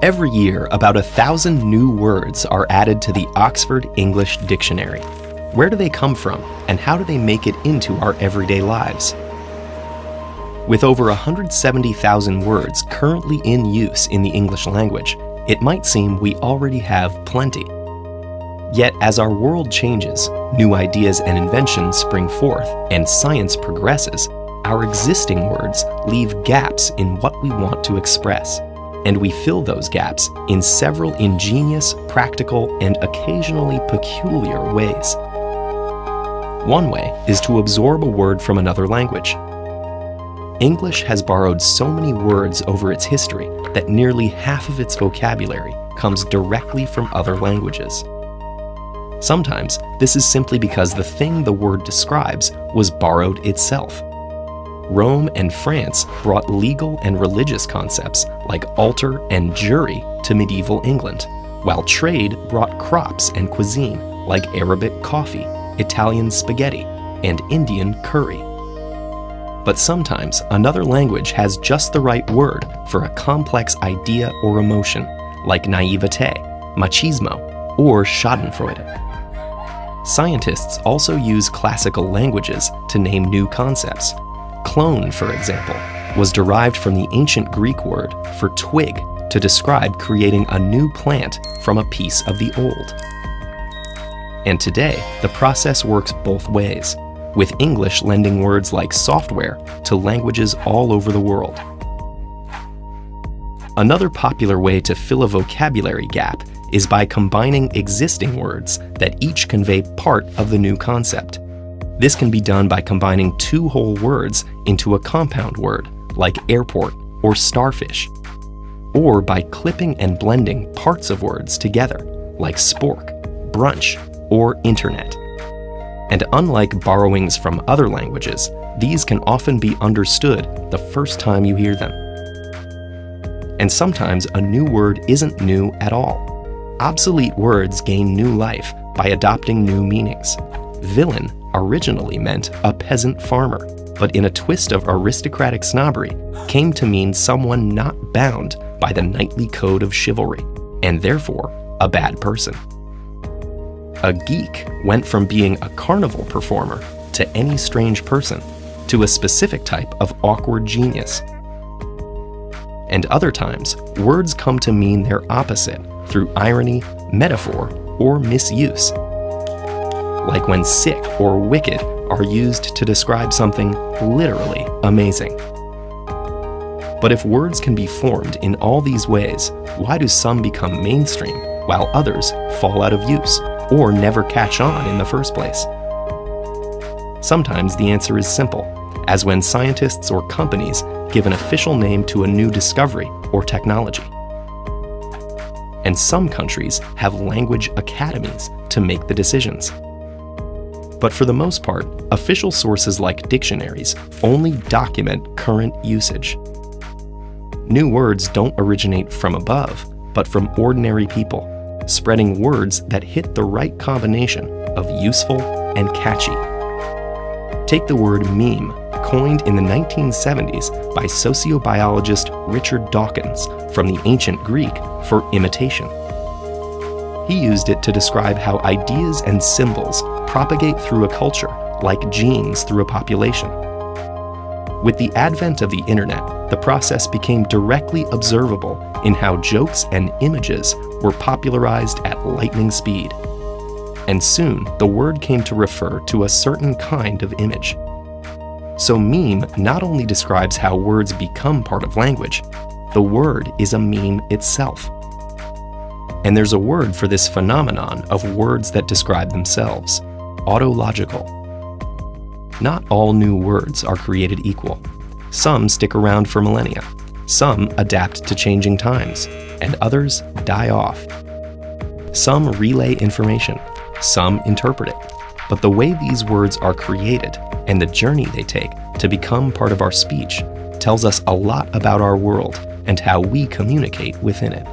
Every year, about 1,000 new words are added to the Oxford English Dictionary. Where do they come from, and how do they make it into our everyday lives? With over 170,000 words currently in use in the English language, it might seem we already have plenty. Yet, as our world changes, new ideas and inventions spring forth, and science progresses, our existing words leave gaps in what we want to express, and we fill those gaps in several ingenious, practical, and occasionally peculiar ways. One way is to absorb a word from another language. English has borrowed so many words over its history that nearly half of its vocabulary comes directly from other languages. Sometimes, this is simply because the thing the word describes was borrowed itself. Rome and France brought legal and religious concepts like altar and jury to medieval England, while trade brought crops and cuisine like Arabic coffee, Italian spaghetti, and Indian curry. But sometimes another language has just the right word for a complex idea or emotion, like naivete, machismo, or schadenfreude. Scientists also use classical languages to name new concepts. Clone, for example, was derived from the ancient Greek word for twig to describe creating a new plant from a piece of the old. And today, the process works both ways, with English lending words like software to languages all over the world. Another popular way to fill a vocabulary gap is by combining existing words that each convey part of the new concept. This can be done by combining two whole words into a compound word, like airport or starfish, or by clipping and blending parts of words together, like spork, brunch, or internet. And unlike borrowings from other languages, these can often be understood the first time you hear them. And sometimes a new word isn't new at all. Obsolete words gain new life by adopting new meanings. Villain originally meant a peasant farmer, but in a twist of aristocratic snobbery, came to mean someone not bound by the knightly code of chivalry, and therefore a bad person. A geek went from being a carnival performer to any strange person, to a specific type of awkward genius. And other times, words come to mean their opposite through irony, metaphor, or misuse. Like when sick or wicked are used to describe something literally amazing. But if words can be formed in all these ways, why do some become mainstream while others fall out of use or never catch on in the first place? Sometimes the answer is simple, as when scientists or companies give an official name to a new discovery or technology. And some countries have language academies to make the decisions. But for the most part, official sources like dictionaries only document current usage. New words don't originate from above, but from ordinary people, spreading words that hit the right combination of useful and catchy. Take the word meme, coined in the 1970s by sociobiologist Richard Dawkins from the ancient Greek for imitation. He used it to describe how ideas and symbols propagate through a culture like genes through a population. With the advent of the internet, the process became directly observable in how jokes and images were popularized at lightning speed. And soon, the word came to refer to a certain kind of image. So meme not only describes how words become part of language, the word is a meme itself. And there's a word for this phenomenon of words that describe themselves: autological. Not all new words are created equal. Some stick around for millennia, some adapt to changing times, and others die off. Some relay information, some interpret it. But the way these words are created and the journey they take to become part of our speech tells us a lot about our world and how we communicate within it.